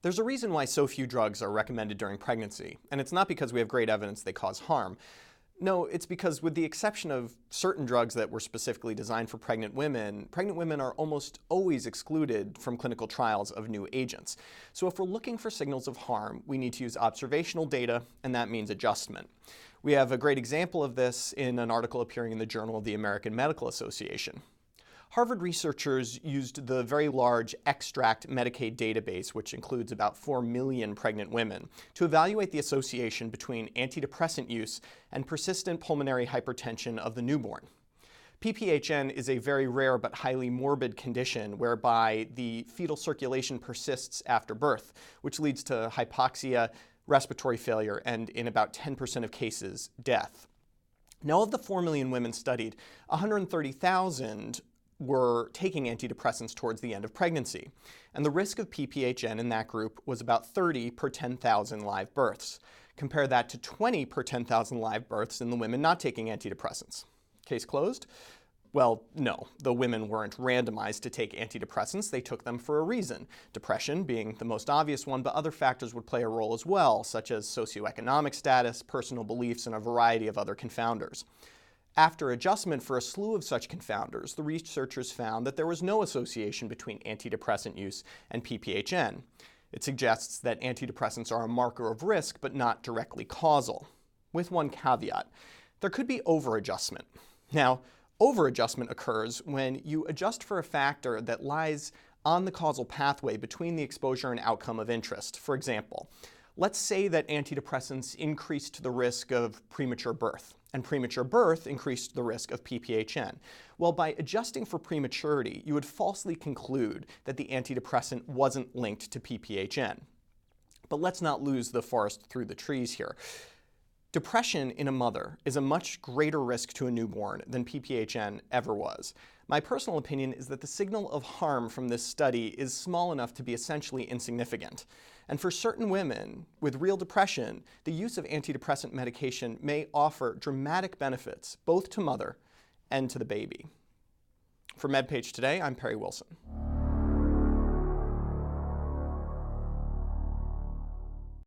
There's a reason why so few drugs are recommended during pregnancy, and it's not because we have great evidence they cause harm. No, it's because with the exception of certain drugs that were specifically designed for pregnant women are almost always excluded from clinical trials of new agents. So if we're looking for signals of harm, we need to use observational data, and that means adjustment. We have a great example of this in an article appearing in the Journal of the American Medical Association. Harvard researchers used the very large Extract Medicaid database, which includes about 4 million pregnant women, to evaluate the association between antidepressant use and persistent pulmonary hypertension of the newborn. PPHN is a very rare but highly morbid condition whereby the fetal circulation persists after birth, which leads to hypoxia, respiratory failure, and in about 10% of cases, death. Now, of the 4 million women studied, 130,000 were taking antidepressants towards the end of pregnancy, and the risk of PPHN in that group was about 30 per 10,000 live births. Compare that to 20 per 10,000 live births in the women not taking antidepressants. Case closed? Well, no, the women weren't randomized to take antidepressants. They took them for a reason, depression being the most obvious one, but other factors would play a role as well, such as socioeconomic status, personal beliefs, and a variety of other confounders. After adjustment for a slew of such confounders, the researchers found that there was no association between antidepressant use and PPHN. It suggests that antidepressants are a marker of risk, but not directly causal. With one caveat, there could be overadjustment. Now, overadjustment occurs when you adjust for a factor that lies on the causal pathway between the exposure and outcome of interest. For example, let's say that antidepressants increased the risk of premature birth, and premature birth increased the risk of PPHN. Well, by adjusting for prematurity, you would falsely conclude that the antidepressant wasn't linked to PPHN. But let's not lose the forest through the trees here. Depression in a mother is a much greater risk to a newborn than PPHN ever was. My personal opinion is that the signal of harm from this study is small enough to be essentially insignificant. And for certain women with real depression, the use of antidepressant medication may offer dramatic benefits both to mother and to the baby. For MedPage Today, I'm Perry Wilson.